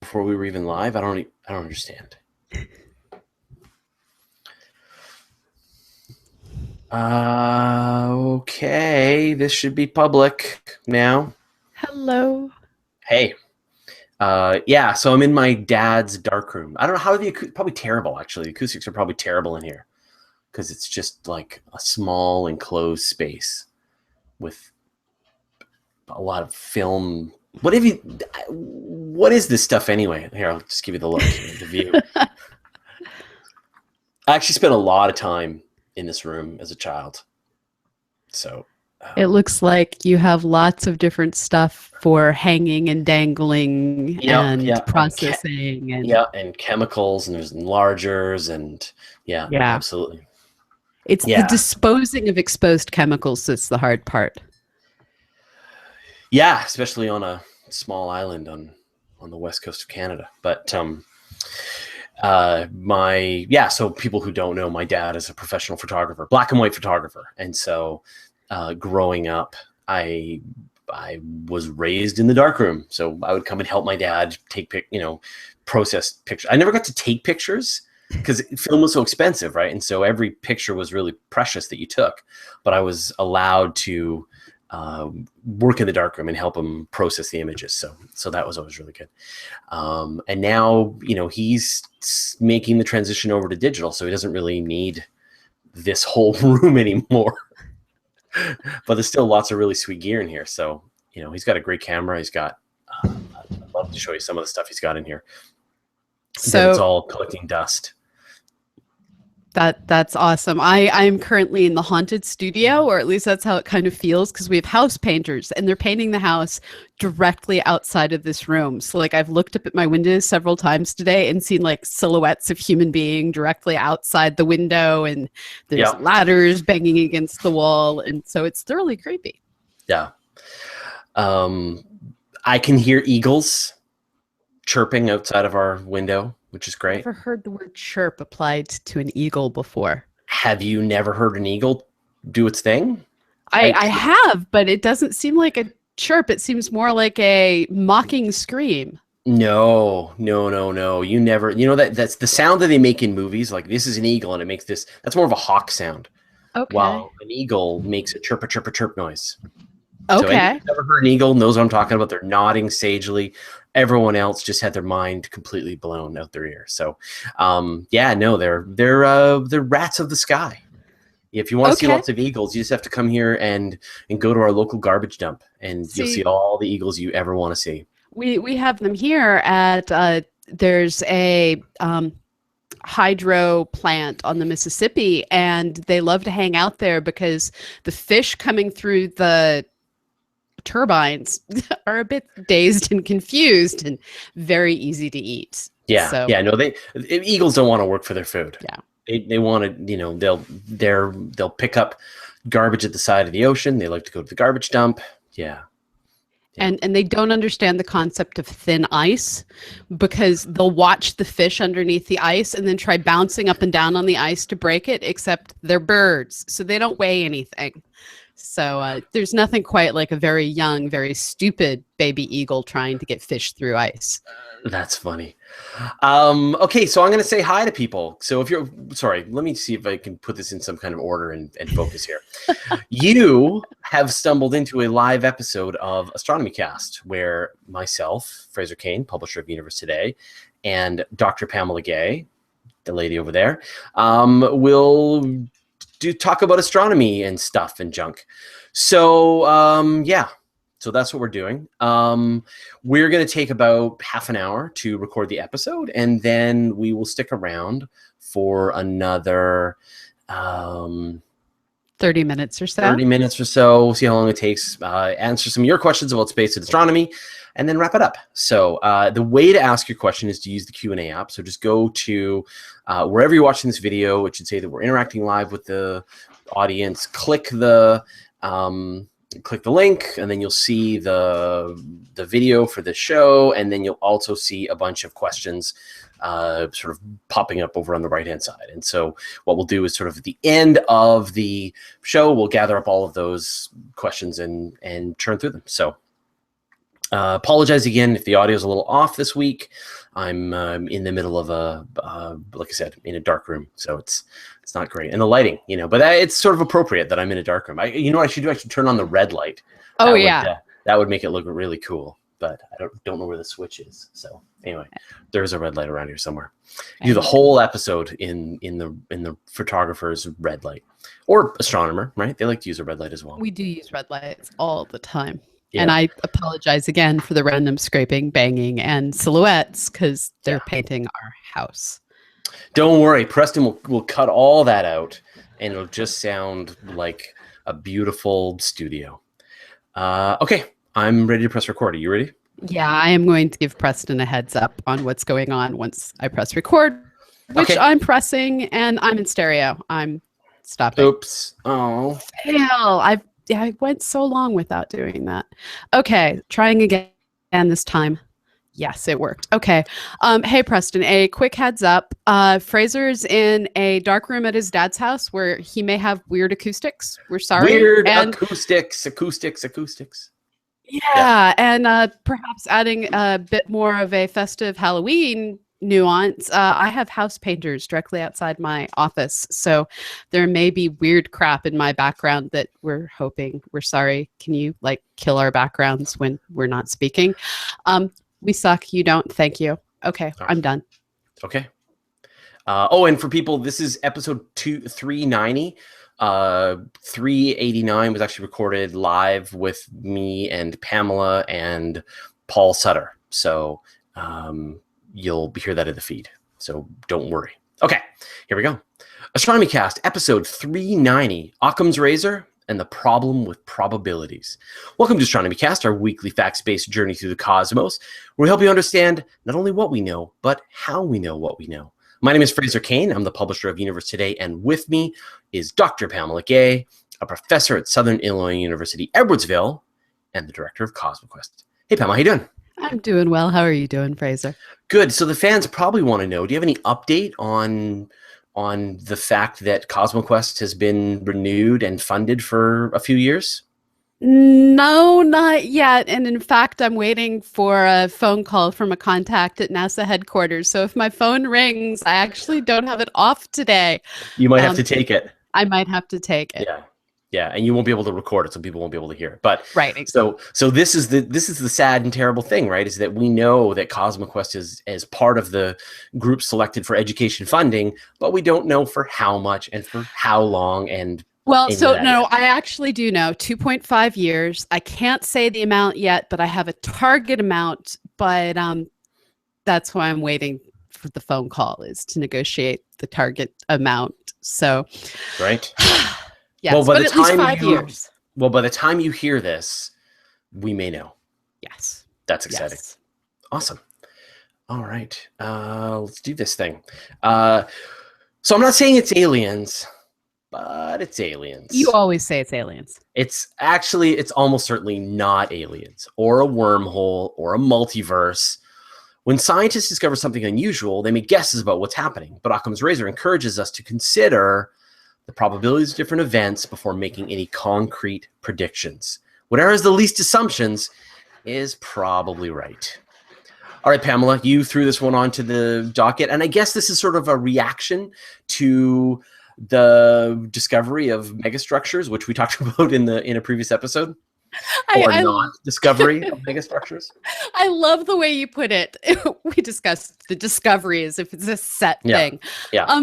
before we were even live? I don't understand. Okay, this should be public now. Hello. Hey. Yeah, so I'm in my dad's darkroom. I don't know how probably terrible, actually. The acoustics are probably terrible in here because it's just like a small enclosed space with a lot of film. What is this stuff anyway? Here, I'll just give you the look, the view. I actually spent a lot of time in this room as a child. So it looks like you have lots of different stuff for hanging and dangling and processing and chemicals, and there's enlargers and yeah, absolutely. It's the disposing of exposed chemicals that's the hard part. Yeah, especially on a small island on the west coast of Canada. But so people who don't know, my dad is a professional photographer, black and white photographer, and so growing up, I was raised in the darkroom, so I would come and help my dad process pictures. I never got to take pictures because film was so expensive, right? And so every picture was really precious that you took, but I was allowed to work in the darkroom and help him process the images. So that was always really good. And now, he's making the transition over to digital, so he doesn't really need this whole room anymore. But there's still lots of really sweet gear in here. So, he's got a great camera. He's got, I'd love to show you some of the stuff he's got in here. So it's all collecting dust. That's awesome. I'm currently in the haunted studio, or at least that's how it kind of feels, because we have house painters and they're painting the house directly outside of this room. So like I've looked up at my windows several times today and seen like silhouettes of human being directly outside the window, and there's ladders banging against the wall, and so it's thoroughly creepy. Yeah. I can hear eagles chirping outside of our window, which is great. I've never heard the word chirp applied to an eagle before. Have you never heard an eagle do its thing? I have, but it doesn't seem like a chirp. It seems more like a mocking scream. No. You never, that's the sound that they make in movies. Like, this is an eagle and it makes this, that's more of a hawk sound. Okay. While an eagle makes a chirp noise. Okay. So anyone who's never heard an eagle knows what I'm talking about. They're nodding sagely. Everyone else just had their mind completely blown out their ear. So, they're rats of the sky. If you want to see lots of eagles, you just have to come here and go to our local garbage dump, and you'll see all the eagles you ever want to see. We have them here at there's a hydro plant on the Mississippi, and they love to hang out there because the fish coming through the turbines are a bit dazed and confused and very easy to eat. Eagles don't want to work for their food. They want to, they'll pick up garbage at the side of the ocean. They like to go to the garbage dump. And they don't understand the concept of thin ice, because they'll watch the fish underneath the ice and then try bouncing up and down on the ice to break it, except they're birds, so they don't weigh anything. So there's nothing quite like a very young, very stupid baby eagle trying to get fish through ice. That's funny. Okay, so I'm going to say hi to people. So let me see if I can put this in some kind of order and focus here. You have stumbled into a live episode of Astronomy Cast, where myself, Fraser Cain, publisher of Universe Today, and Dr. Pamela Gay, the lady over there, will talk about astronomy and stuff and junk. So so that's what we're doing. We're going to take about half an hour to record the episode, and then we will stick around for another 30 minutes or so. 30 minutes or so. See how long it takes. Answer some of your questions about space and astronomy, and then wrap it up. So the way to ask your question is to use the Q&A app. So just go to wherever you're watching this video. It should say that we're interacting live with the audience. Click the link, and then you'll see the video for the show, and then you'll also see a bunch of questions sort of popping up over on the right-hand side. And so what we'll do is sort of at the end of the show, we'll gather up all of those questions and churn through them. So Apologize again if the audio is a little off this week. I'm in the middle of like I said, in a dark room, so it's not great, and the lighting, but it's sort of appropriate that I'm in a dark room. You know what I should do? I should turn on the red light. Oh, yeah. That would make it look really cool, but I don't know where the switch is. So anyway, there's a red light around here somewhere. Do the whole episode in the photographer's red light, or astronomer, right? They like to use a red light as well. We do use red lights all the time. Yeah. And I apologize again for the random scraping, banging, and silhouettes because they're painting our house. Don't worry, Preston will cut all that out, and it'll just sound like a beautiful studio. Okay, I'm ready to press record. Are you ready? Yeah, I am going to give Preston a heads up on what's going on once I press record, which I'm pressing, and I'm in stereo. I'm stopping. Oops. Oh. Fail. I went so long without doing that. Okay, trying again this time. Yes, it worked. Okay. Hey, Preston, a quick heads up. Fraser's in a dark room at his dad's house where he may have weird acoustics. We're sorry. Weird acoustics. Yeah, and perhaps adding a bit more of a festive Halloween nuance. I have house painters directly outside my office, so there may be weird crap in my background that we're hoping. We're sorry. Can you kill our backgrounds when we're not speaking? We suck. You don't. Thank you. Okay, I'm done. Okay. And for people, this is episode 390. 389 was actually recorded live with me and Pamela and Paul Sutter. So you'll hear that in the feed. So don't worry. Okay, here we go. Astronomy Cast, episode 390, Occam's razor and the problem with probabilities. Welcome to Astronomy Cast, our weekly facts-based journey through the cosmos, where we help you understand not only what we know, but how we know what we know. My name is Fraser Cain. I'm the publisher of Universe Today, and with me is Dr. Pamela Gay, a professor at Southern Illinois University, Edwardsville, and the director of CosmoQuest. Hey, Pamela, how you doing? I'm doing well. How are you doing, Fraser? Good. So the fans probably want to know, do you have any update on the fact that CosmoQuest has been renewed and funded for a few years? No, not yet. And in fact, I'm waiting for a phone call from a contact at NASA headquarters. So if my phone rings, I actually don't have it off today. You might have to take it. I might have to take it. Yeah, and you won't be able to record it, so people won't be able to hear it. But right, exactly. So this is the sad and terrible thing, right? Is that we know that CosmoQuest is part of the group selected for education funding, but we don't know for how much and for how long. And no, I actually do know 2.5 years. I can't say the amount yet, but I have a target amount. But that's why I'm waiting for the phone call, is to negotiate the target amount. So, right. Yes, well, but at least 5 years. Well, by the time you hear this, we may know. Yes. That's exciting. Yes. Awesome. All right. Let's do this thing. So I'm not saying it's aliens, but it's aliens. You always say it's aliens. It's almost certainly not aliens or a wormhole or a multiverse. When scientists discover something unusual, they make guesses about what's happening. But Occam's razor encourages us to consider the probabilities of different events before making any concrete predictions. Whatever is the least assumptions is probably right. All right, Pamela, you threw this one onto the docket, and I guess this is sort of a reaction to the discovery of megastructures, which we talked about in a previous episode. Discovery of megastructures. I love the way you put it. We discussed the discovery as if it's a set thing. Yeah.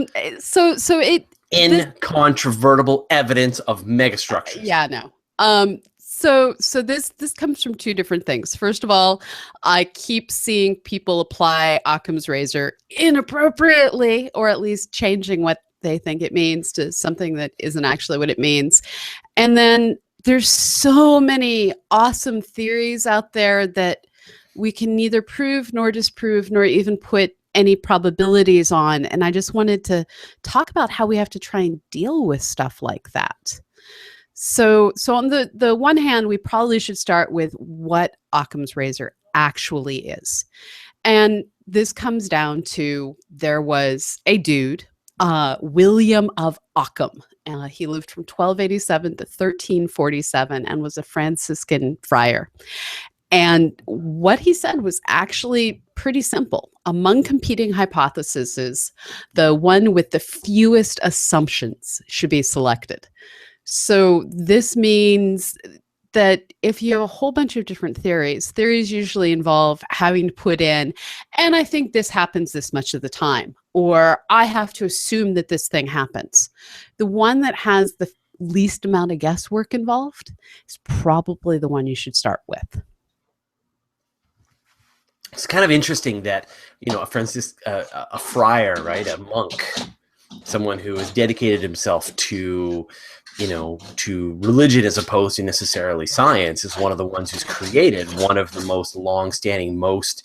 Incontrovertible evidence of megastructures. Yeah, no. So this comes from two different things. First of all, I keep seeing people apply Occam's razor inappropriately, or at least changing what they think it means to something that isn't actually what it means. And then there's so many awesome theories out there that we can neither prove nor disprove nor even put any probabilities on. And I just wanted to talk about how we have to try and deal with stuff like that. So on the one hand, we probably should start with what Occam's razor actually is. And this comes down to, there was a dude, William of Occam. He lived from 1287 to 1347 and was a Franciscan friar. And what he said was actually pretty simple. Among competing hypotheses, the one with the fewest assumptions should be selected. So this means that if you have a whole bunch of different theories usually involve having to put in, and I think this happens this much of the time, or I have to assume that this thing happens. The one that has the least amount of guesswork involved is probably the one you should start with. It's kind of interesting that, a friar, right, a monk, someone who has dedicated himself to religion as opposed to necessarily science, is one of the ones who's created one of the most long-standing, most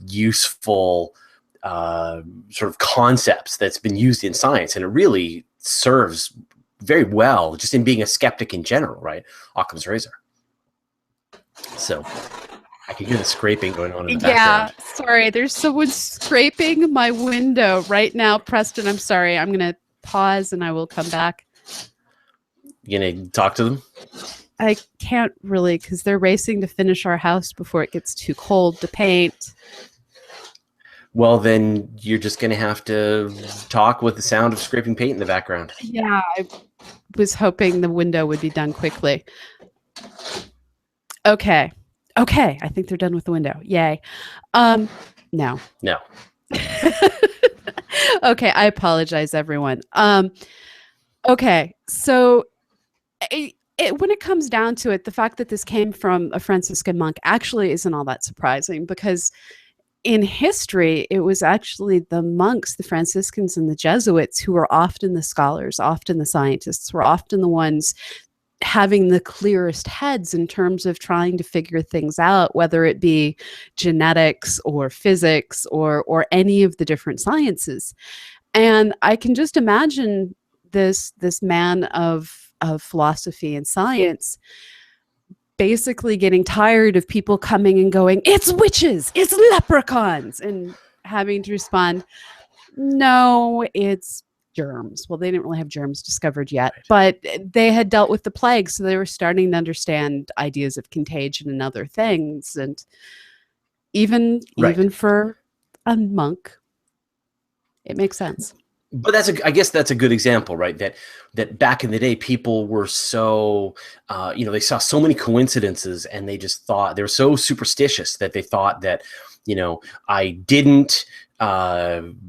useful sort of concepts that's been used in science, and it really serves very well just in being a skeptic in general, right? Occam's razor. So I can hear the scraping going on in the background. Yeah, sorry. There's someone scraping my window right now. Preston, I'm sorry. I'm going to pause and I will come back. You going to talk to them? I can't really because they're racing to finish our house before it gets too cold to paint. Well, then you're just going to have to talk with the sound of scraping paint in the background. Yeah, I was hoping the window would be done quickly. Okay, I think they're done with the window. Yay. No. Okay, I apologize, everyone. Okay, so when it comes down to it, the fact that this came from a Franciscan monk actually isn't all that surprising, because in history, it was actually the monks, the Franciscans and the Jesuits, who were often the scholars, often the scientists, were often the ones having the clearest heads in terms of trying to figure things out, whether it be genetics or physics or any of the different sciences. And I can just imagine this man of philosophy and science basically getting tired of people coming and going, it's witches, it's leprechauns, and having to respond, no, it's germs. Well, they didn't really have germs discovered yet, but they had dealt with the plague, so they were starting to understand ideas of contagion and other things. And even for a monk, it makes sense. But I guess that's a good example, right? That back in the day, people were so, they saw so many coincidences, and they just thought, they were so superstitious that they thought that, I didn't,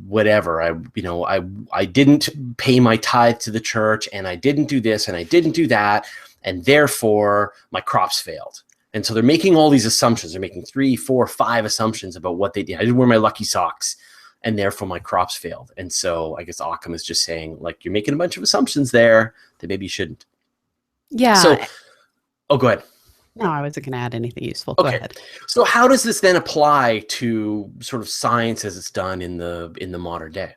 whatever, I didn't pay my tithe to the church, and I didn't do this, and I didn't do that, and therefore my crops failed. And so they're making all these assumptions. They're making 3, 4, 5 assumptions about what they did. I didn't wear my lucky socks, and therefore my crops failed. And so I guess Occam is just saying, like, you're making a bunch of assumptions there that maybe you shouldn't. Yeah. So, go ahead. No, I wasn't going to add anything useful. Go ahead. So how does this then apply to sort of science as it's done in the modern day?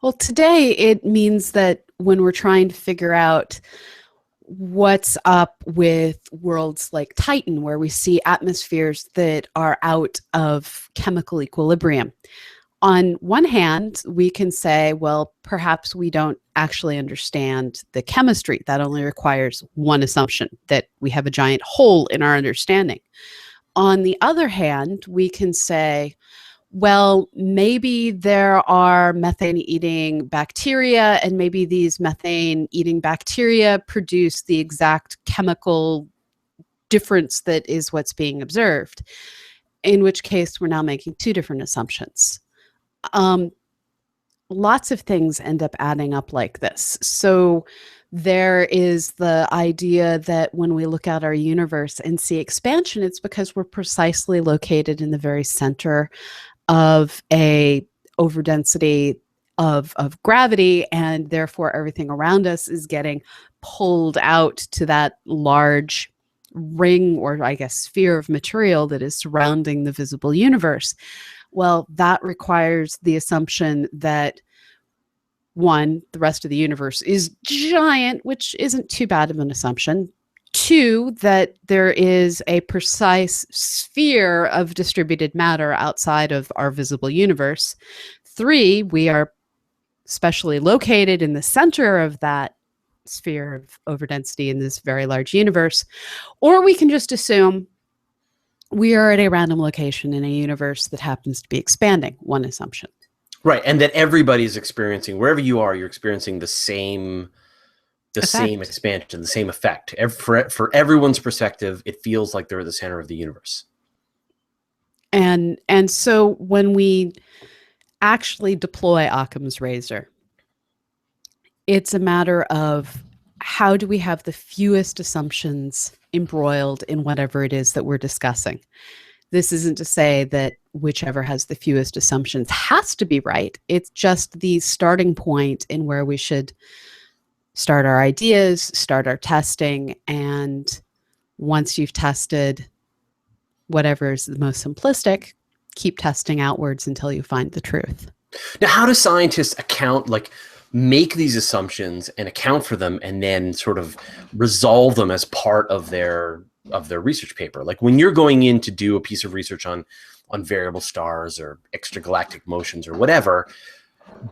Well, today it means that when we're trying to figure out what's up with worlds like Titan, where we see atmospheres that are out of chemical equilibrium, on one hand, we can say, well, perhaps we don't actually understand the chemistry. That only requires one assumption, that we have a giant hole in our understanding. On the other hand, we can say, well, maybe there are methane-eating bacteria, and maybe these methane-eating bacteria produce the exact chemical difference that is what's being observed, in which case we're now making two different assumptions. Lots of things end up adding up like this. So there is the idea that when we look at our universe and see expansion, it's because we're precisely located in the very center of a overdensity of gravity, and therefore everything around us is getting pulled out to that large ring, or I guess sphere of material that is surrounding the visible universe. Well, that requires the assumption that, one, the rest of the universe is giant, which isn't too bad of an assumption. Two, that there is a precise sphere of distributed matter outside of our visible universe. Three, we are specially located in the center of that sphere of overdensity in this very large universe. Or we can just assume, We are at a random location in a universe that happens to be expanding, one assumption. Right, and that everybody's experiencing, wherever you are, you're experiencing the same expansion, the same effect. For everyone's perspective, it feels like they're at the center of the universe. And so when we actually deploy Occam's razor, it's a matter of how do we have the fewest assumptions embroiled in whatever it is that we're discussing. This isn't to say that whichever has the fewest assumptions has to be right. It's just the starting point in where we should start our ideas, start our testing, and once you've tested whatever is the most simplistic, keep testing outwards until you find the truth. Now, how do scientists make these assumptions and account for them and then sort of resolve them as part of their research paper? Like when you're going in to do a piece of research on variable stars or extragalactic motions or whatever,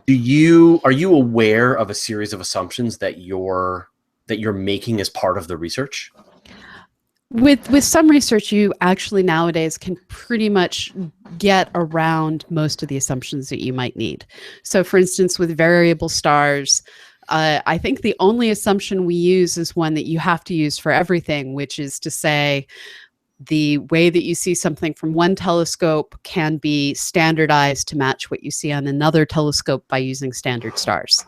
are you aware of a series of assumptions that you're making as part of the research? With some research, you actually nowadays can pretty much get around most of the assumptions that you might need. So for instance, with variable stars, I think the only assumption we use is one that you have to use for everything, which is to say the way that you see something from one telescope can be standardized to match what you see on another telescope by using standard stars.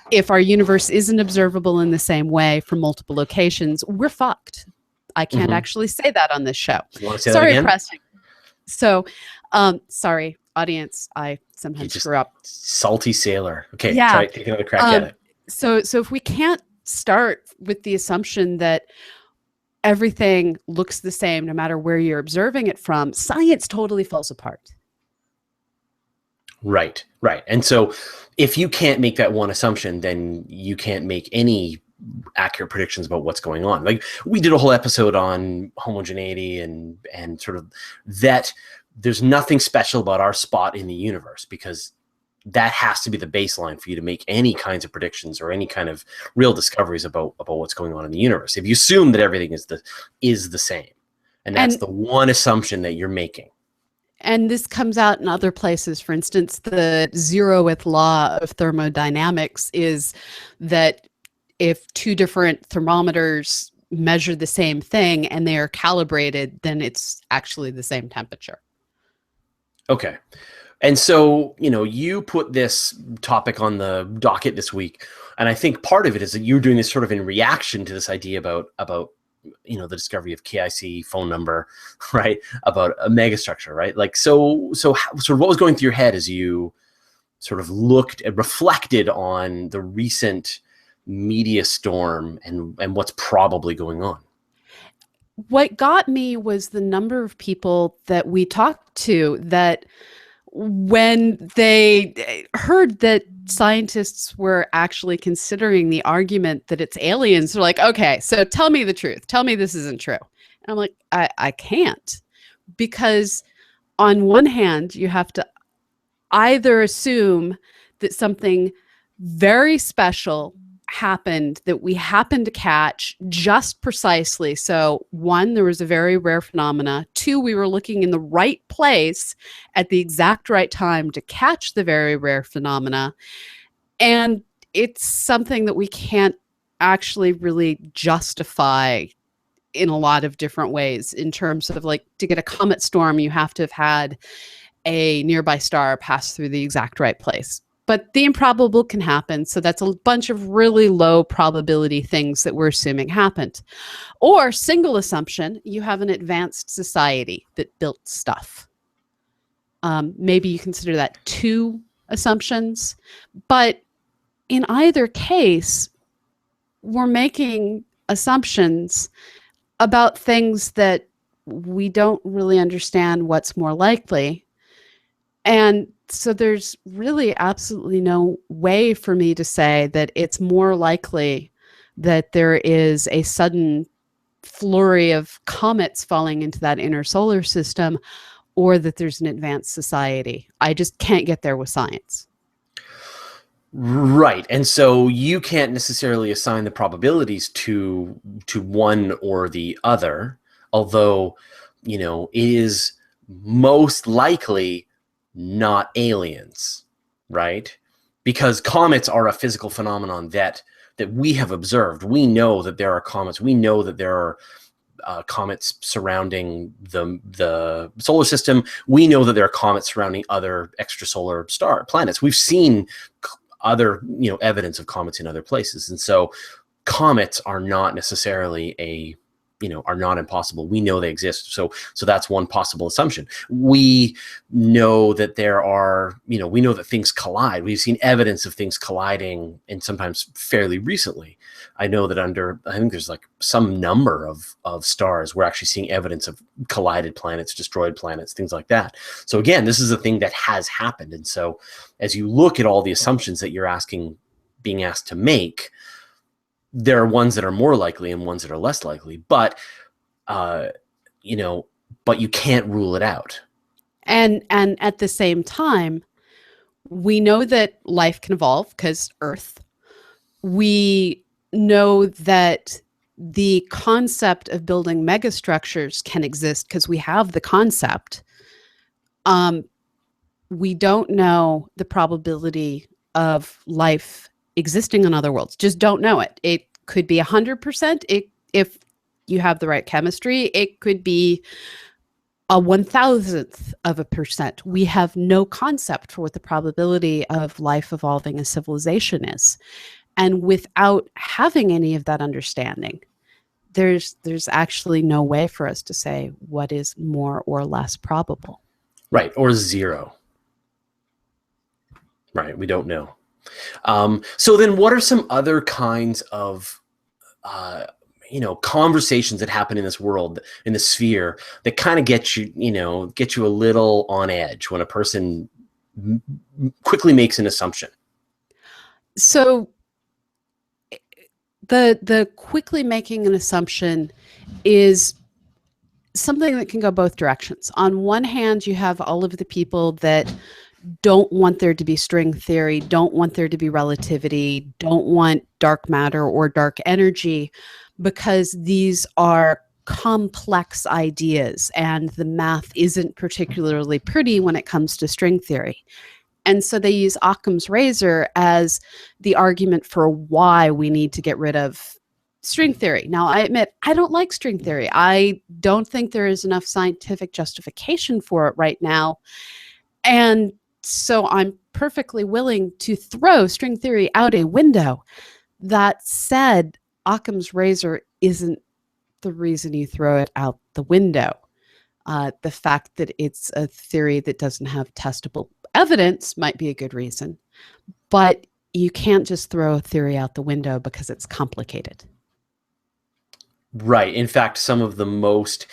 If our universe isn't observable in the same way from multiple locations, we're fucked. I can't actually say that on this show. You want to say sorry, that again? Pressing. So, sorry, audience. I sometimes screw up. Salty sailor. Okay, yeah. take another crack at it. So if we can't start with the assumption that everything looks the same no matter where you're observing it from, science totally falls apart. Right. And so if you can't make that one assumption, then you can't make any accurate predictions about what's going on. Like we did a whole episode on homogeneity and sort of that there's nothing special about our spot in the universe, because that has to be the baseline for you to make any kinds of predictions or any kind of real discoveries about what's going on in the universe. If you assume that everything is the same, and that's the one assumption that you're making. And this comes out in other places. For instance, the zeroth law of thermodynamics is that if two different thermometers measure the same thing and they are calibrated, then it's actually the same temperature. Okay. And so, you put this topic on the docket this week, and I think part of it is that you're doing this sort of in reaction to this idea about the discovery of KIC phone number, right? About a megastructure, right? Like, so what was going through your head as you sort of looked and reflected on the recent media storm and what's probably going on? What got me was the number of people that we talked to that when they heard that scientists were actually considering the argument that it's aliens, they're like, okay, so tell me the truth. Tell me this isn't true. And I'm like, I can't. Because on one hand, you have to either assume that something very special happened that we happened to catch just precisely. So one, there was a very rare phenomena. Two, we were looking in the right place at the exact right time to catch the very rare phenomena. And it's something that we can't actually really justify in a lot of different ways, in terms of, like, to get a comet storm, you have to have had a nearby star pass through the exact right place. But the improbable can happen. So that's a bunch of really low probability things that we're assuming happened. Or single assumption, you have an advanced society that built stuff. Maybe you consider that two assumptions. But in either case, we're making assumptions about things that we don't really understand what's more likely. And so there's really absolutely no way for me to say that it's more likely that there is a sudden flurry of comets falling into that inner solar system, or that there's an advanced society. I just can't get there with science. Right. And so you can't necessarily assign the probabilities to one or the other, although is most likely not aliens, right? Because comets are a physical phenomenon that we have observed. We know that there are comets. We know that there are comets surrounding the solar system. We know that there are comets surrounding other extrasolar planets. We've seen other evidence of comets in other places, and so comets are not necessarily are not impossible. We know they exist. So that's one possible assumption. We know that there are, we know that things collide. We've seen evidence of things colliding, and sometimes fairly recently. I know that I think there's like some number of stars, we're actually seeing evidence of collided planets, destroyed planets, things like that. So again, this is a thing that has happened. And so as you look at all the assumptions that you're being asked to make, there are ones that are more likely and ones that are less likely, but you can't rule it out. And at the same time, we know that life can evolve because Earth. We know that the concept of building megastructures can exist because we have the concept. We don't know the probability of life existing on other worlds. Just don't know it. It could be 100%. If you have the right chemistry, it could be a 1,000th of a percent. We have no concept for what the probability of life evolving a civilization is. And without having any of that understanding, there's actually no way for us to say what is more or less probable. Right, or zero. Right, we don't know. So then what are some other kinds of conversations that happen in this world, in the sphere, that kind of get you a little on edge when a person quickly makes an assumption? So the quickly making an assumption is something that can go both directions. On one hand, you have all of the people that don't want there to be string theory, don't want there to be relativity, don't want dark matter or dark energy, because these are complex ideas and the math isn't particularly pretty when it comes to string theory. And so they use Occam's razor as the argument for why we need to get rid of string theory. Now, I admit, I don't like string theory. I don't think there is enough scientific justification for it right now. And so I'm perfectly willing to throw string theory out a window. That said, Occam's razor isn't the reason you throw it out the window. The fact that it's a theory that doesn't have testable evidence might be a good reason, but you can't just throw a theory out the window because it's complicated. Right. In fact, some of the most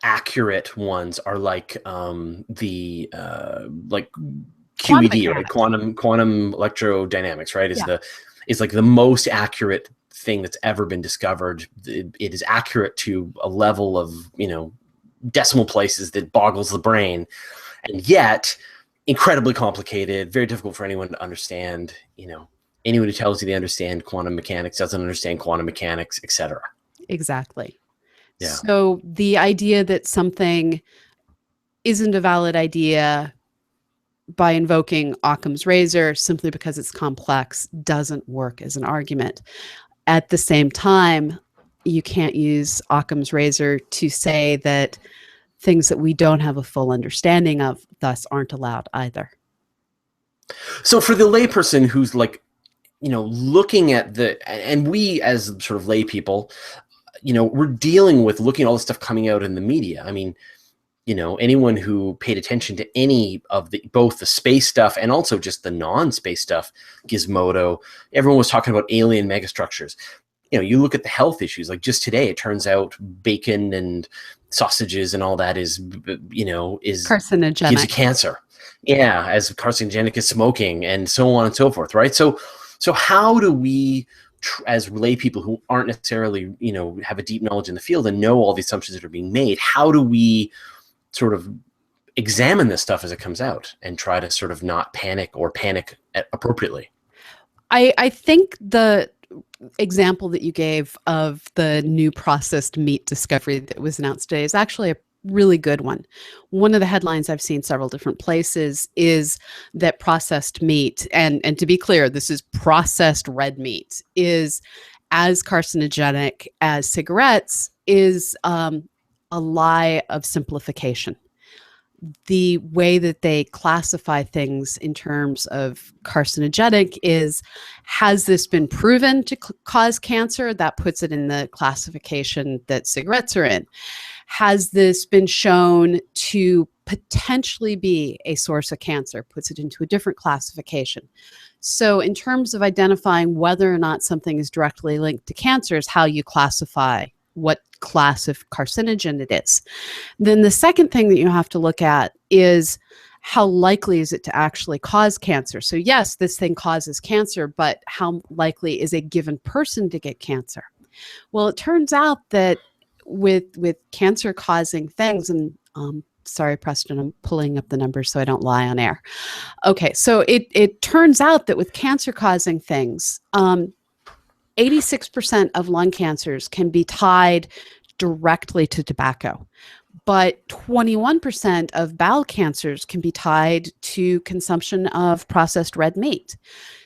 accurate ones are like the QED, right? Quantum electrodynamics, right? Is like the most accurate thing that's ever been discovered. It is accurate to a level of decimal places that boggles the brain, and yet incredibly complicated, very difficult for anyone to understand. Anyone who tells you they understand quantum mechanics doesn't understand quantum mechanics, etc. Exactly. Yeah. So the idea that something isn't a valid idea by invoking Occam's razor simply because it's complex doesn't work as an argument. At the same time, you can't use Occam's razor to say that things that we don't have a full understanding of thus aren't allowed either. So for the layperson who's looking at and we as sort of lay people, we're dealing with looking at all the stuff coming out in the media. I mean, anyone who paid attention to any of both the space stuff and also just the non-space stuff, Gizmodo, everyone was talking about alien megastructures. You look at the health issues, like just today, it turns out bacon and sausages and all that is carcinogenic, gives you cancer. Yeah, as carcinogenic as smoking and so on and so forth, right? So how do we, as lay people who aren't necessarily, have a deep knowledge in the field and know all the assumptions that are being made, how do we sort of examine this stuff as it comes out and try to sort of not panic or panic appropriately? I think the example that you gave of the new processed meat discovery that was announced today is actually a really good one. One of the headlines I've seen several different places is that processed meat, and to be clear, this is processed red meat, is as carcinogenic as cigarettes, is a lie of simplification. The way that they classify things in terms of carcinogenic is, has this been proven to cause cancer? That puts it in the classification that cigarettes are in. Has this been shown to potentially be a source of cancer? Puts it into a different classification. So in terms of identifying whether or not something is directly linked to cancer is how you classify what class of carcinogen it is. Then the second thing that you have to look at is, how likely is it to actually cause cancer? So yes, this thing causes cancer, but how likely is a given person to get cancer? Well, it turns out that with cancer causing things, and sorry, Preston, I'm pulling up the numbers so I don't lie on air. Okay, so it turns out that with cancer causing things, 86% of lung cancers can be tied directly to tobacco, but 21% of bowel cancers can be tied to consumption of processed red meat.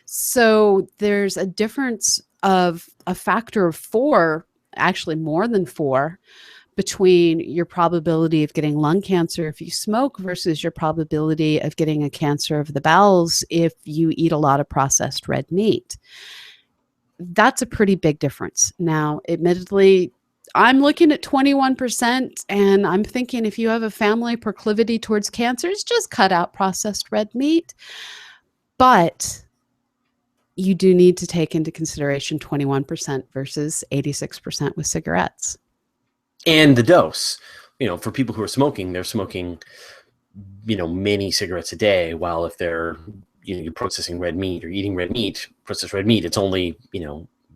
So there's a difference of a factor of 4, actually more than 4, between your probability of getting lung cancer if you smoke versus your probability of getting a cancer of the bowels if you eat a lot of processed red meat. That's a pretty big difference. Now, admittedly, I'm looking at 21%, and I'm thinking if you have a family proclivity towards cancers, just cut out processed red meat. But you do need to take into consideration 21% versus 86% with cigarettes. And the dose, for people who are smoking, they're smoking, many cigarettes a day, while if they're you're processing red meat or eating processed red meat, it's only,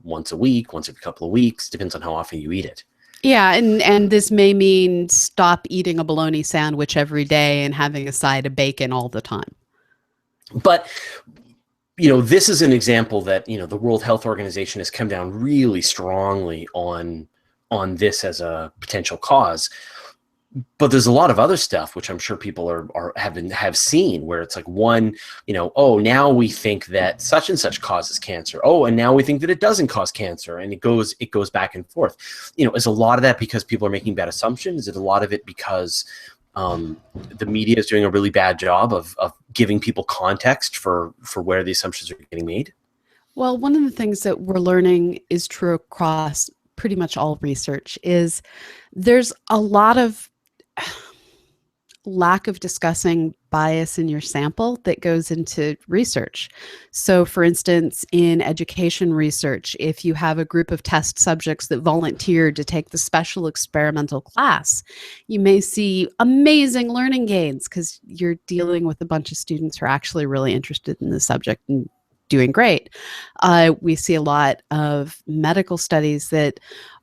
once a week, once every couple of weeks, depends on how often you eat it. Yeah, and this may mean stop eating a bologna sandwich every day and having a side of bacon all the time. But, this is an example that, the World Health Organization has come down really strongly on this as a potential cause. But there's a lot of other stuff which I'm sure people have seen, where it's like, one, now we think that such and such causes cancer. Oh, and now we think that it doesn't cause cancer, and it goes back and forth. Is a lot of that because people are making bad assumptions? Is it a lot of it because the media is doing a really bad job of giving people context for where the assumptions are getting made? Well, one of the things that we're learning is true across pretty much all research is there's a lot of lack of discussing bias in your sample that goes into research. So for instance, in education research, if you have a group of test subjects that volunteered to take the special experimental class, you may see amazing learning gains because you're dealing with a bunch of students who are actually really interested in the subject and doing great. We see a lot of medical studies that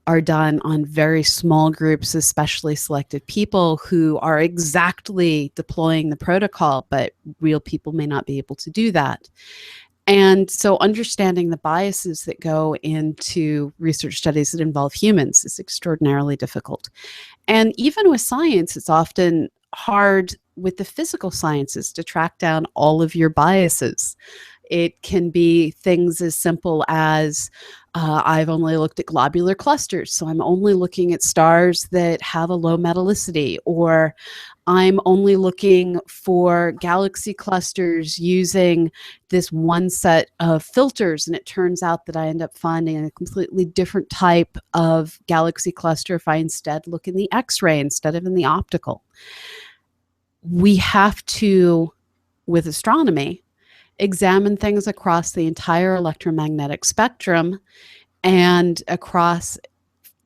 are done on very small groups, especially selected people who are exactly deploying the protocol, but real people may not be able to do that. And so understanding the biases that go into research studies that involve humans is extraordinarily difficult. And even with science, it's often hard with the physical sciences to track down all of your biases. It can be things as simple as I've only looked at globular clusters, so I'm only looking at stars that have a low metallicity, or I'm only looking for galaxy clusters using this one set of filters, and it turns out that I end up finding a completely different type of galaxy cluster if I instead look in the X-ray instead of in the optical. We have to, with astronomy, examine things across the entire electromagnetic spectrum and across,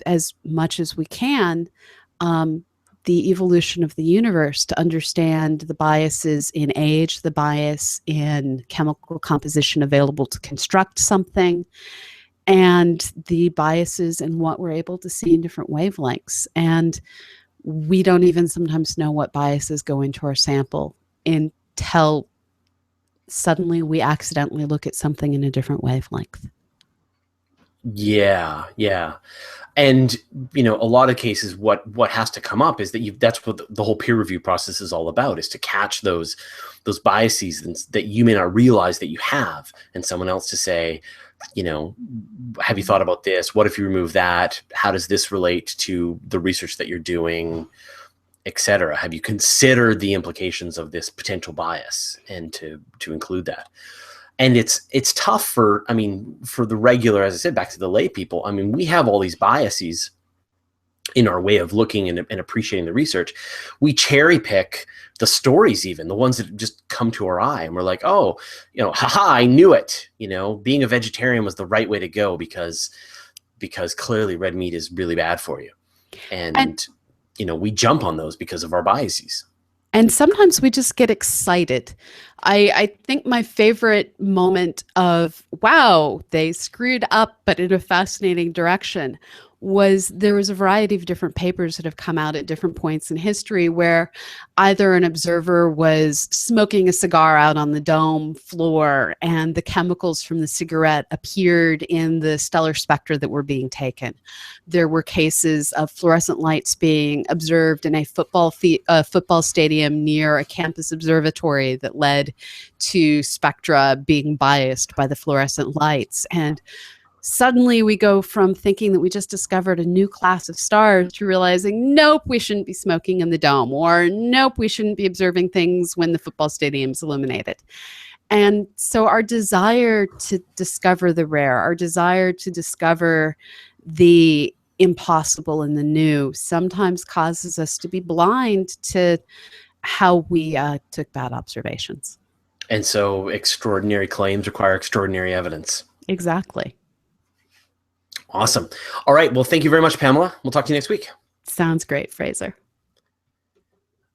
as much as we can, the evolution of the universe to understand the biases in age, the bias in chemical composition available to construct something, and the biases in what we're able to see in different wavelengths. And we don't even sometimes know what biases go into our sample until suddenly we accidentally look at something in a different wavelength. Yeah, yeah. And a lot of cases, what has to come up is that that's what the whole peer review process is all about, is to catch those biases that you may not realize that you have, and someone else to say, have you thought about this? What if you remove that? How does this relate to the research that you're doing, etc.? Have you considered the implications of this potential bias, and to include that? And it's tough for the regular, as I said, back to the lay people. We have all these biases in our way of looking and appreciating the research. We cherry pick the stories, even the ones that just come to our eye, and we're like, oh, haha, I knew it. Being a vegetarian was the right way to go because clearly red meat is really bad for you. And we jump on those because of our biases. And sometimes we just get excited. I think my favorite moment of, wow, they screwed up, but in a fascinating direction, was there was a variety of different papers that have come out at different points in history where either an observer was smoking a cigar out on the dome floor and the chemicals from the cigarette appeared in the stellar spectra that were being taken. There were cases of fluorescent lights being observed in a football stadium near a campus observatory that led to spectra being biased by the fluorescent lights. And suddenly we go from thinking that we just discovered a new class of stars to realizing, nope, we shouldn't be smoking in the dome, or nope, we shouldn't be observing things when the football stadium's illuminated. And so our desire to discover the rare, our desire to discover the impossible and the new sometimes causes us to be blind to how we took bad observations. And so extraordinary claims require extraordinary evidence. Exactly. Awesome. All right. Well, thank you very much, Pamela. We'll talk to you next week. Sounds great, Fraser.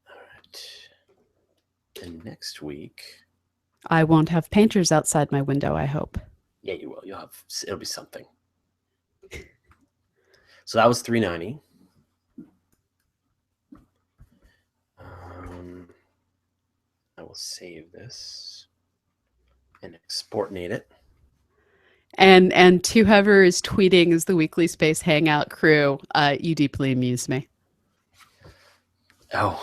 All right. And next week, I won't have painters outside my window, I hope. Yeah, you will. It'll be something. So that was 390. I will save this and exportnate it. And to whoever is tweeting as the Weekly Space Hangout crew, you deeply amuse me. Oh.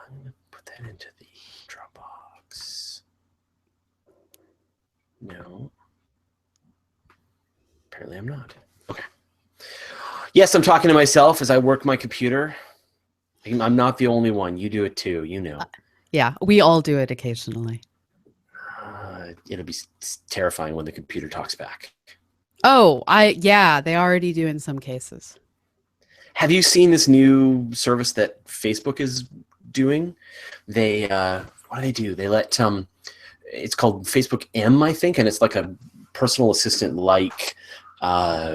I'm going to put that into the Dropbox. No. Apparently I'm not. Okay. Yes, I'm talking to myself as I work my computer. I'm not the only one. You do it too, Yeah, we all do it occasionally. It'll be terrifying when the computer talks back. Oh, they already do in some cases. Have you seen this new service that Facebook is doing? They what do? They let it's called Facebook M, I think, and it's like a personal assistant like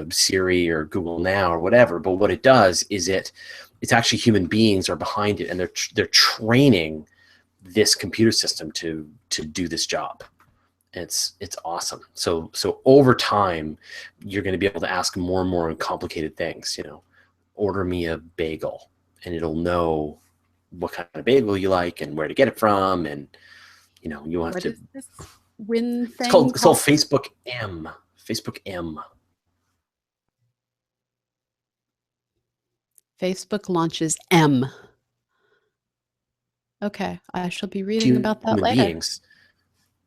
Siri or Google Now or whatever. But what it does is it's actually human beings are behind it, and they're training this computer system to do this job. It's awesome. So over time, you're going to be able to ask more and more complicated things. Order me a bagel, and it'll know what kind of bagel you like and where to get it from, and you want what to. Is this win thing? It's called Facebook M. Facebook M. Facebook launches M. Okay, I shall be reading about that later. Beings.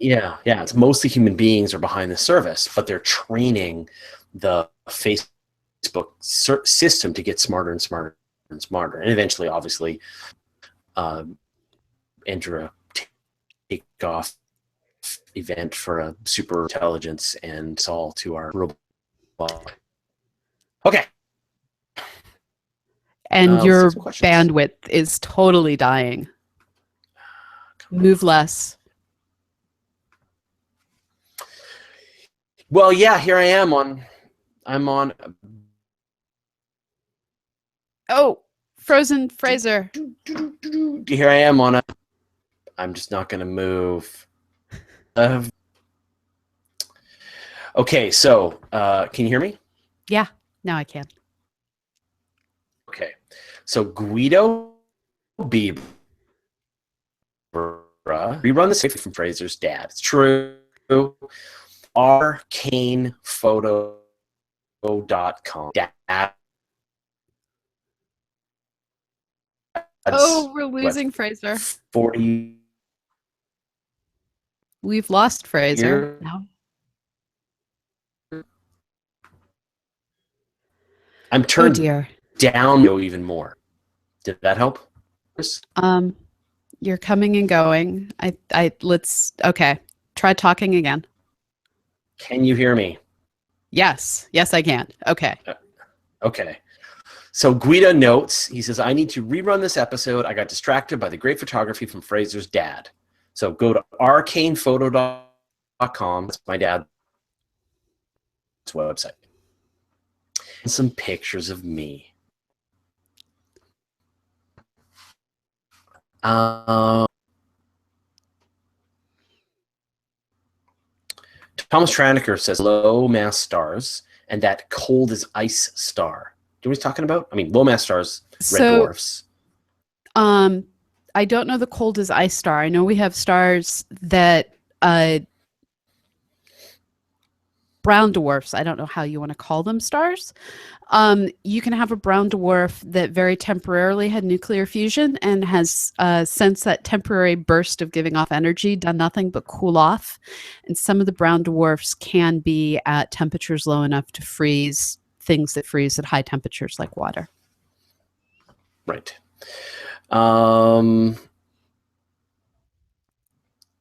Yeah, it's mostly human beings are behind the service, but they're training the Facebook system to get smarter and smarter and smarter, and eventually, obviously, enter a takeoff event for a super intelligence and all to our robot. Okay. And your bandwidth is totally dying. Move less. Well, yeah, here I am I'm on. Oh, frozen Fraser. Here I am on I'm just not going to move. Okay, so can you hear me? Yeah, now I can. Okay, so Guido Bieber rerun the safety from Fraser's dad. It's true. arcanephoto.com. Oh, we're losing Fraser. 40 We've lost Fraser. years. No. I'm Oh turned dear. down even more. Did that help? You're coming and going. Okay. Try talking again. Can you hear me? Yes. Yes, I can. Okay. Okay. So Guido notes, he says, I need to rerun this episode. I got distracted by the great photography from Fraser's dad. So go to arcanephoto.com. That's my dad's website. And some pictures of me. Thomas Traniker says low mass stars and that cold as ice star. Do you know what he's talking about? I mean, low mass stars, red dwarfs. I don't know the cold as ice star. I know we have stars that brown dwarfs. I don't know how you want to call them stars. You can have a brown dwarf that very temporarily had nuclear fusion and has since that temporary burst of giving off energy done nothing but cool off. And some of the brown dwarfs can be at temperatures low enough to freeze things that freeze at high temperatures like water. Right.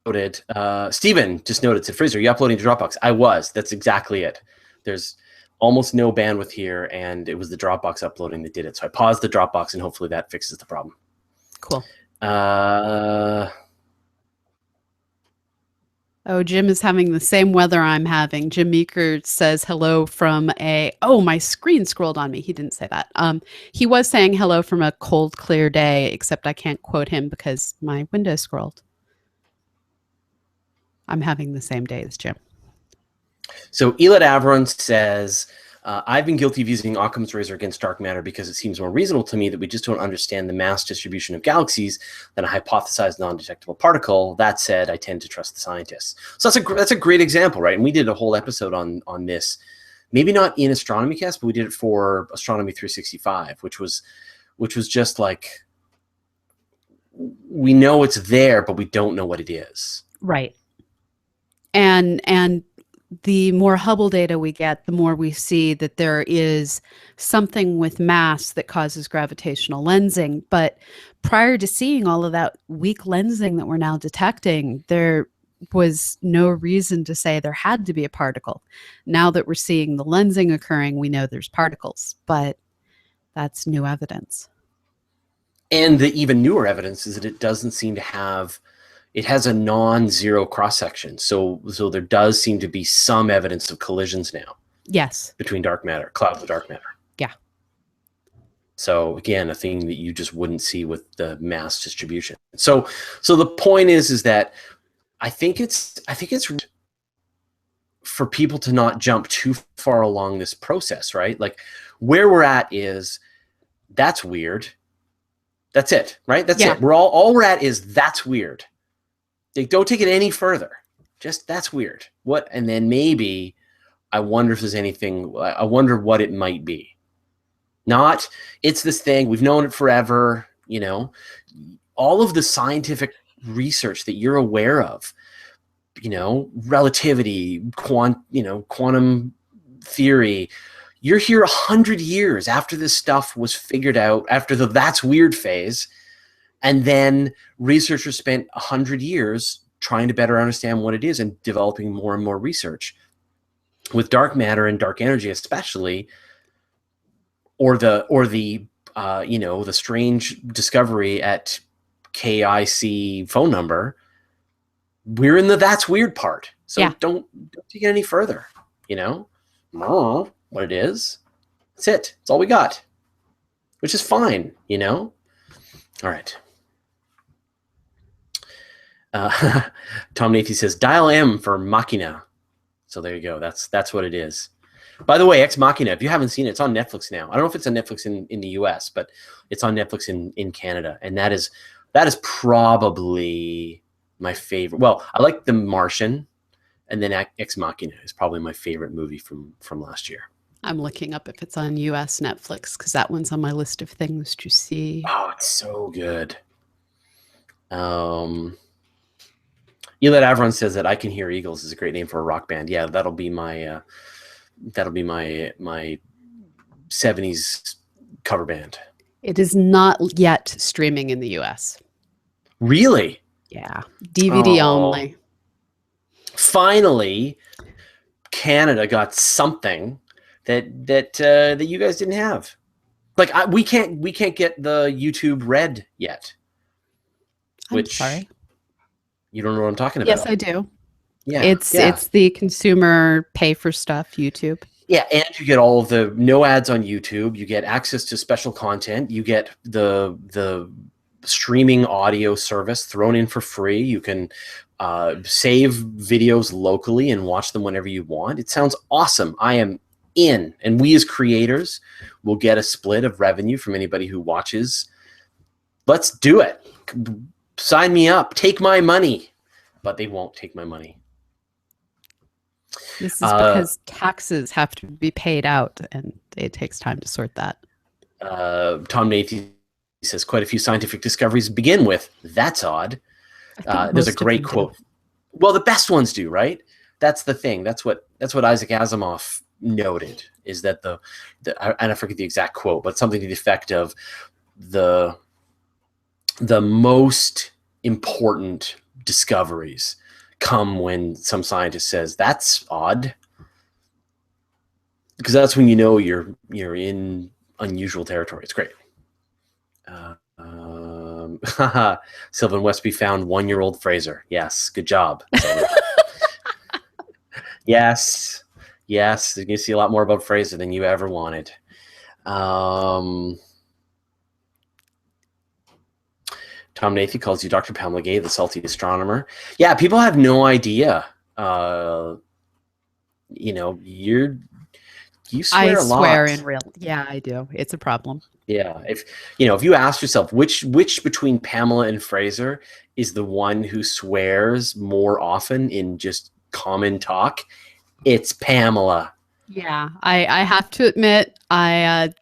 Noted. Stephen just noted, said, Fraser, are you uploading to Dropbox? I was. That's exactly it. There's almost no bandwidth here, and it was the Dropbox uploading that did it. So I paused the Dropbox, and hopefully that fixes the problem. Cool. Oh, Jim is having the same weather I'm having. Jim Meeker says hello from my screen scrolled on me. He didn't say that. He was saying hello from a cold, clear day, except I can't quote him because my window scrolled. I'm having the same day as Jim. So Elad Avron says, I've been guilty of using Occam's razor against dark matter because it seems more reasonable to me that we just don't understand the mass distribution of galaxies than a hypothesized non-detectable particle. That said, I tend to trust the scientists. So that's a great example, right? And we did a whole episode on this, maybe not in Astronomy Cast, but we did it for Astronomy 365, which was just like, we know it's there, but we don't know what it is. Right. And the more Hubble data we get, the more we see that there is something with mass that causes gravitational lensing. But prior to seeing all of that weak lensing that we're now detecting, there was no reason to say there had to be a particle. Now that we're seeing the lensing occurring, we know there's particles, but that's new evidence. And the even newer evidence is that it doesn't seem to have... It has a non-zero cross-section. So there does seem to be some evidence of collisions now. Yes. Between dark matter, clouds of dark matter. Yeah. So again, a thing that you just wouldn't see with the mass distribution. So the point is that I think it's for people to not jump too far along this process, right? Like where we're at is, that's weird. That's it, right? That's it. We're all we're at is, that's weird. Don't take it any further. Just, that's weird. What? And then maybe I wonder if there's anything, I wonder what it might be. Not, it's this thing, we've known it forever, you know. All of the scientific research that you're aware of, you know, relativity, quantum theory, you're here 100 years after this stuff was figured out, after the that's weird phase. And then researchers spent 100 years trying to better understand what it is and developing more and more research. With dark matter and dark energy especially, or the strange discovery at KIC phone number, we're in the that's weird part. So don't take it any further, you know? What it is, that's it. That's all we got, which is fine, you know? All right. Tom Nathy says, dial M for Machina. So there you go. That's what it is. By the way, Ex Machina, if you haven't seen it, it's on Netflix now. I don't know if it's on Netflix in the US, but it's on Netflix in Canada. And that is probably my favorite. Well, I like The Martian, And then Ex Machina is probably my favorite movie from last year. I'm looking up if it's on US Netflix because that one's on my list of things to see. Oh, it's so good. Eli Avron says that I Can Hear Eagles is a great name for a rock band. Yeah, that'll be my 70s cover band. It is not yet streaming in the US. Really? Yeah, DVD only. Finally, Canada got something that you guys didn't have. Like we can't get the YouTube Red yet. I'm sorry. You don't know what I'm talking about. Yes, I do. Yeah, it's the consumer pay for stuff YouTube. Yeah, and you get all of the no ads on YouTube. You get access to special content. You get the streaming audio service thrown in for free. You can save videos locally and watch them whenever you want. It sounds awesome. I am in, and we as creators will get a split of revenue from anybody who watches. Let's do it. Sign me up. Take my money. But they won't take my money. This is because taxes have to be paid out, and it takes time to sort that. Tom Nathan says quite a few scientific discoveries begin with, "That's odd." There's a great quote. Well, the best ones do, right? That's the thing. That's what Isaac Asimov noted, is that and I forget the exact quote, but something to the effect of the most important discoveries come when some scientist says, "That's odd," because that's when you know you're in unusual territory. It's great. Sylvan Westby found 1-year-old Fraser. Yes, good job. yes. You're gonna see a lot more about Fraser than you ever wanted. Tom Nathan calls you Dr. Pamela Gay, the salty astronomer. Yeah, people have no idea. You swear a lot. I swear in real. Yeah, I do. It's a problem. Yeah, if you ask yourself which between Pamela and Fraser is the one who swears more often in just common talk, it's Pamela. Yeah, I have to admit, I'm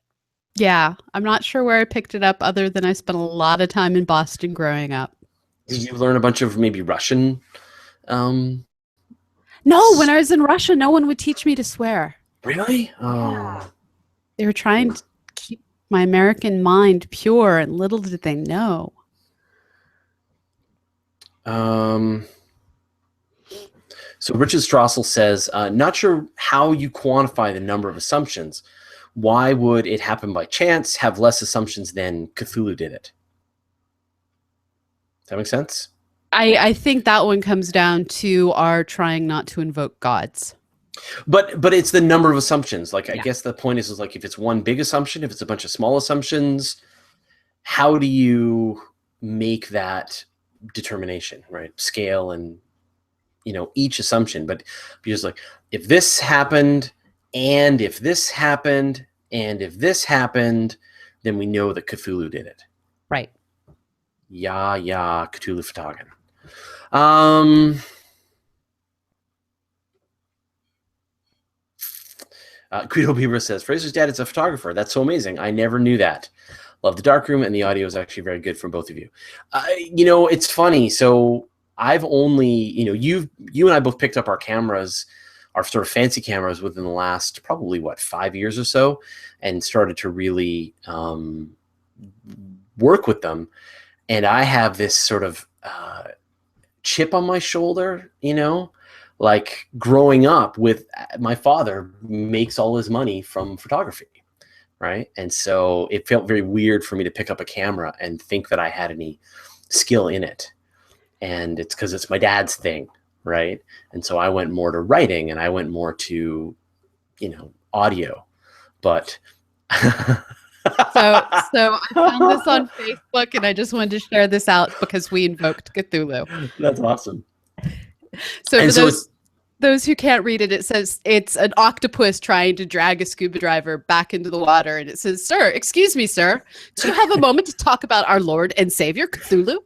not sure where I picked it up other than I spent a lot of time in Boston growing up. Did you learn a bunch of maybe Russian? No, when I was in Russia, no one would teach me to swear. Really? Oh. Yeah. They were trying to keep my American mind pure, and little did they know. So Richard Strassel says, not sure how you quantify the number of assumptions. Why would it happen by chance, have less assumptions than Cthulhu did it? Does that make sense? I think that one comes down to our trying not to invoke gods. But it's the number of assumptions. Like, I guess the point is like, if it's one big assumption, if it's a bunch of small assumptions, how do you make that determination, right? Scale and, each assumption. But because like, if this happened, and if this happened, and if this happened, then we know that Cthulhu did it. Right. Yeah, Cthulhu Fatagan. Credo Bieber says, Fraser's dad is a photographer. That's so amazing. I never knew that. Love the darkroom, and the audio is actually very good from both of you. It's funny. So I've only, you and I both picked up our cameras, our sort of fancy cameras within the last probably 5 years or so, and started to really work with them. And I have this sort of chip on my shoulder, like growing up with my father makes all his money from photography. Right. And so it felt very weird for me to pick up a camera and think that I had any skill in it. And it's because it's my dad's thing. Right. And so I went more to writing, and I went more to, audio. But So I found this on Facebook, and I just wanted to share this out because we invoked Cthulhu. That's awesome. So for those who can't read it, it says it's an octopus trying to drag a scuba diver back into the water. And it says, "Sir, excuse me, sir. Do you have a moment to talk about our Lord and Savior, Cthulhu?"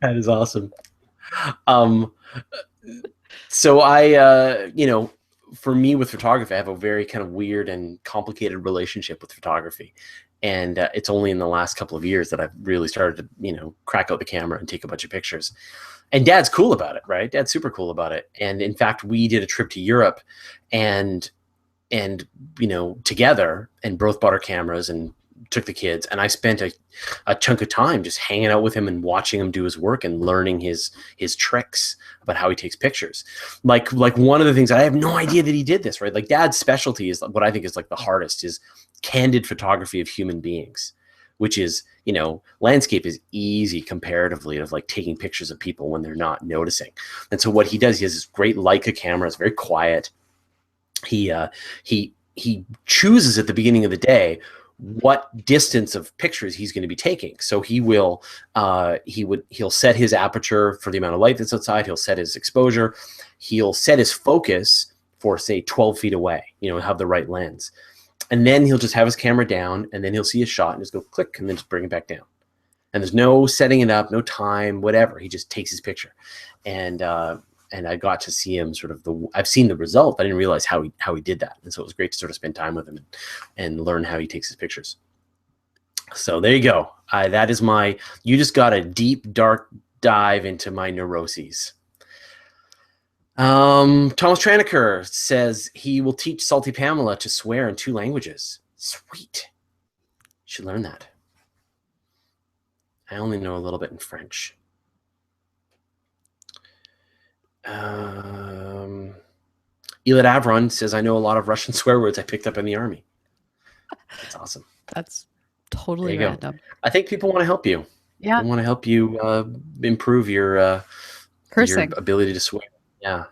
That is awesome. So I, for me with photography, I have a very kind of weird and complicated relationship with photography. And it's only in the last couple of years that I've really started to, crack out the camera and take a bunch of pictures. And Dad's cool about it, right? Dad's super cool about it. And in fact, we did a trip to Europe and together, and both bought our cameras and took the kids, and I spent a chunk of time just hanging out with him and watching him do his work and learning his tricks about how he takes pictures. Like one of the things, I have no idea that he did this, right? Like Dad's specialty is what I think is like the hardest, is candid photography of human beings, which is, landscape is easy comparatively, of like taking pictures of people when they're not noticing. And so what he does, he has this great Leica camera. It's very quiet. He chooses at the beginning of the day what distance of pictures he's going to be taking. So he'll set his aperture for the amount of light that's outside. He'll set his exposure. He'll set his focus for, say, 12 feet away, have the right lens. And then he'll just have his camera down, and then he'll see a shot and just go click and then just bring it back down. And there's no setting it up, no time, whatever. He just takes his picture. And I got to see him I've seen the result, but I didn't realize how he did that. And so it was great to sort of spend time with him and learn how he takes his pictures. So there you go. That is you just got a deep, dark dive into my neuroses. Thomas Traniker says he will teach Salty Pamela to swear in 2 languages. Sweet. Should learn that. I only know a little bit in French. Elad Avron says, I know a lot of Russian swear words I picked up in the army. That's awesome. That's totally random. Go. I think people want to help you. Yeah. They want to help you improve your cursing, your ability to swear. Yeah.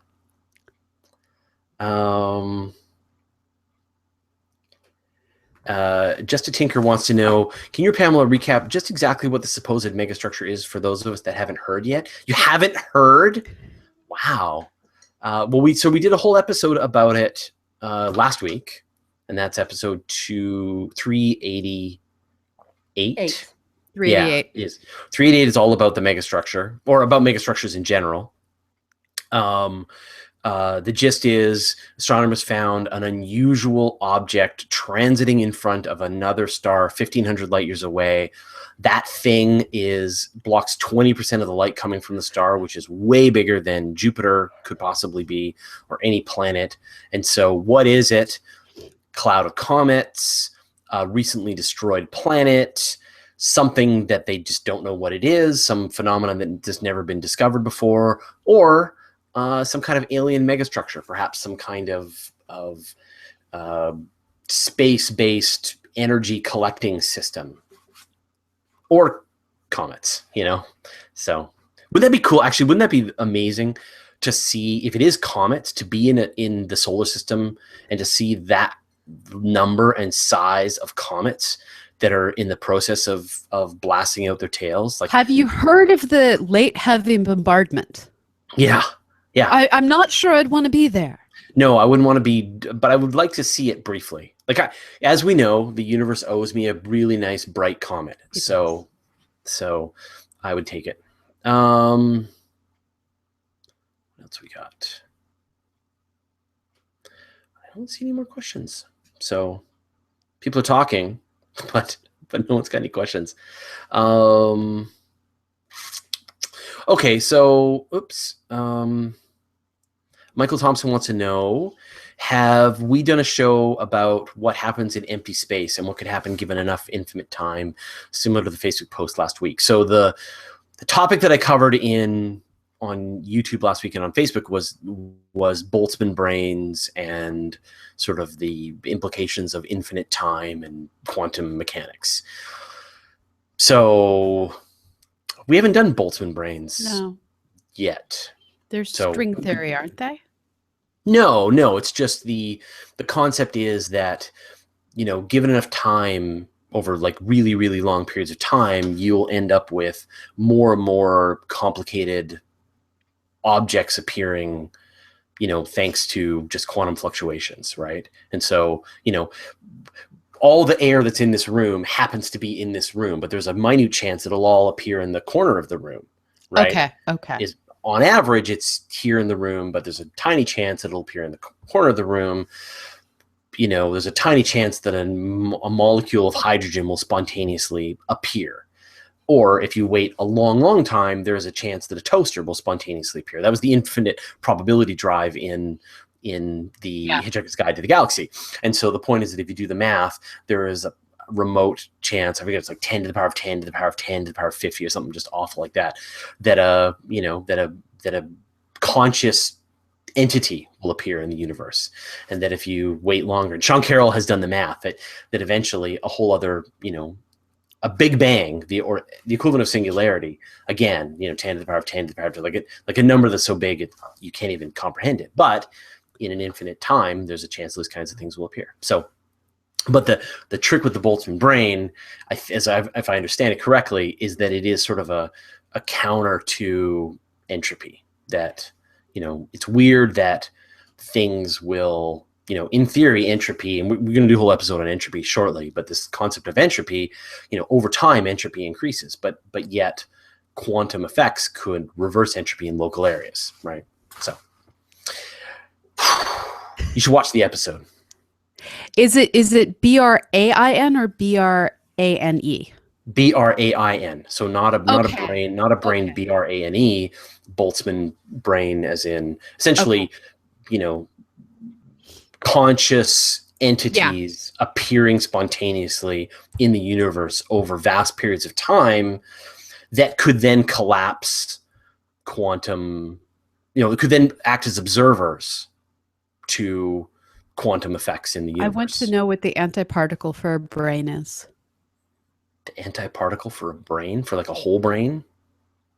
Just a Tinker wants to know, can you, Pamela, recap just exactly what the supposed megastructure is for those of us that haven't heard yet? You haven't heard? Wow. We did a whole episode about it last week, and that's episode 388. 388. Yeah, 388 is all about the megastructure, or about megastructures in general. The gist is astronomers found an unusual object transiting in front of another star 1,500 light years away. That thing blocks 20% of the light coming from the star, which is way bigger than Jupiter could possibly be, or any planet. And so what is it? Cloud of comets, a recently destroyed planet, something that they just don't know what it is, some phenomenon that has never been discovered before, or some kind of alien megastructure, perhaps some kind of space-based energy collecting system, or comets, So wouldn't that be cool? Actually, wouldn't that be amazing to see, if it is comets, to be in the solar system and to see that number and size of comets that are in the process of blasting out their tails? Like, have you heard of the late heavy bombardment? Yeah. I'm not sure I'd want to be there. No, I wouldn't want to be, but I would like to see it briefly. Like, as we know, the universe owes me a really nice bright comet. So I would take it. What else we got? I don't see any more questions. So people are talking, but no one's got any questions. Okay, so oops. Michael Thompson wants to know, have we done a show about what happens in empty space and what could happen given enough infinite time, similar to the Facebook post last week? So the topic that I covered on YouTube last week and on Facebook was Boltzmann Brains and sort of the implications of infinite time and quantum mechanics. So we haven't done Boltzmann Brains yet. They're string theory, aren't they? No, it's just the concept is that, given enough time over like really, really long periods of time, you'll end up with more and more complicated objects appearing, thanks to just quantum fluctuations, right? And so, all the air that's in this room happens to be in this room, but there's a minute chance it'll all appear in the corner of the room, right? Okay. on average, it's here in the room, but there's a tiny chance it'll appear in the corner of the room. You know, there's a tiny chance that a molecule of hydrogen will spontaneously appear. Or if you wait a long, long time, there's a chance that a toaster will spontaneously appear. That was the infinite probability drive in the Hitchhiker's Guide to the Galaxy. And so the point is that if you do the math, there is a remote chance, I forget, it's like 10 to the power of 10 to the power of 10 to the power of 50 or something just awful like that, that a conscious entity will appear in the universe. And that if you wait longer, and Sean Carroll has done the math, that eventually a whole other, a big bang, the equivalent of singularity, again, 10 to the power of 10 to the power of, like a number that's so big you can't even comprehend it. But in an infinite time, there's a chance those kinds of things will appear. So, but the trick with the Boltzmann brain, if I understand it correctly, is that it is sort of a counter to entropy. That, it's weird that things will, in theory, entropy, and we're going to do a whole episode on entropy shortly, but this concept of entropy, over time, entropy increases, but yet quantum effects could reverse entropy in local areas, right? So you should watch the episode. Is it BRAIN or BRANE? BRAIN. So not a brain, Okay. BRANE, Boltzmann brain, as in essentially, conscious entities appearing spontaneously in the universe over vast periods of time that could then collapse quantum, it could then act as observers to quantum effects in the universe. I want to know what the antiparticle for a brain is. The antiparticle for a brain, for like a whole brain?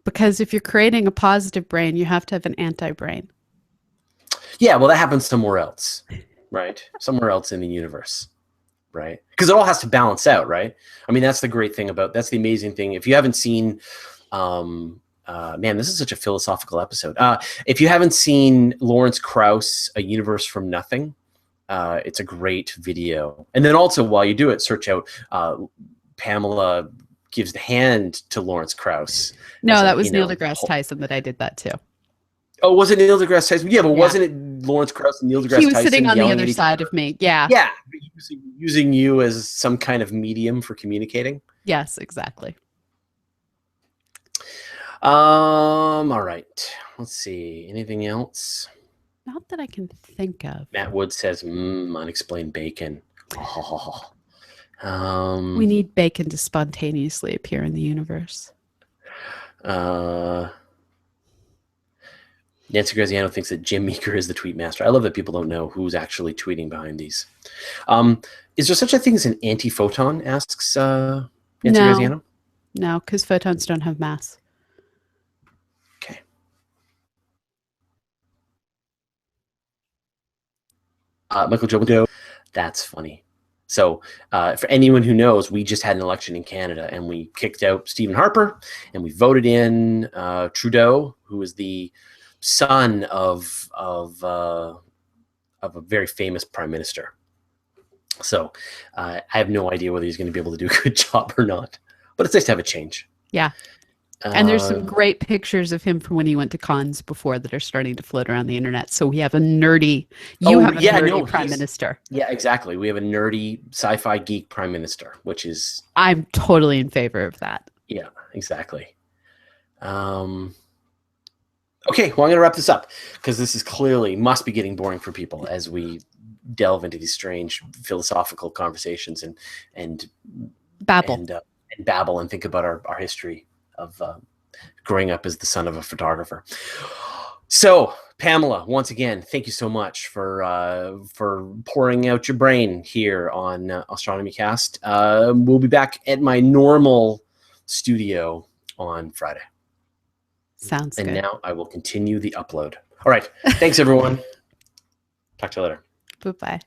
Because if you're creating a positive brain, you have to have an anti-brain. Yeah, well, that happens somewhere else, right? Somewhere else in the universe, right? Because it all has to balance out, right? I mean, that's the great thing that's the amazing thing. If you haven't seen, man, this is such a philosophical episode. If you haven't seen Lawrence Krauss, A Universe from Nothing, it's a great video. And then also, while you do it, search out Pamela gives the hand to Lawrence Krauss. No, that was Neil deGrasse Tyson that I did that too. Oh, was it Neil deGrasse Tyson? Yeah, but wasn't it Lawrence Krauss and Neil deGrasse Tyson? He was sitting on the other side of me. Yeah. Yeah, using you as some kind of medium for communicating. Yes, exactly. All right. Let's see. Anything else? Not that I can think of. Matt Wood says, unexplained bacon. Oh. We need bacon to spontaneously appear in the universe. Nancy Graziano thinks that Jim Meeker is the tweet master. I love that people don't know who's actually tweeting behind these. Is there such a thing as an anti-photon, asks Nancy Graziano? No, because photons don't have mass. Okay. Michael Joe, that's funny. So for anyone who knows, we just had an election in Canada, and we kicked out Stephen Harper, and we voted in Trudeau, who is the son of a very famous prime minister. So I have no idea whether he's going to be able to do a good job or not. But it's nice to have a change. Yeah. And there's some great pictures of him from when he went to cons before that are starting to float around the internet. So we have a nerdy, prime minister. Yeah, exactly. We have a nerdy sci-fi geek prime minister, which is... I'm totally in favor of that. Yeah, exactly. Okay, well, I'm going to wrap this up because this is clearly must be getting boring for people as we delve into these strange philosophical conversations and babble and babble and think about our history of growing up as the son of a photographer. So, Pamela, once again, thank you so much for pouring out your brain here on Astronomy Cast. We'll be back at my normal studio on Friday. Sounds good. And now I will continue the upload. All right. Thanks, everyone. Talk to you later. Bye-bye.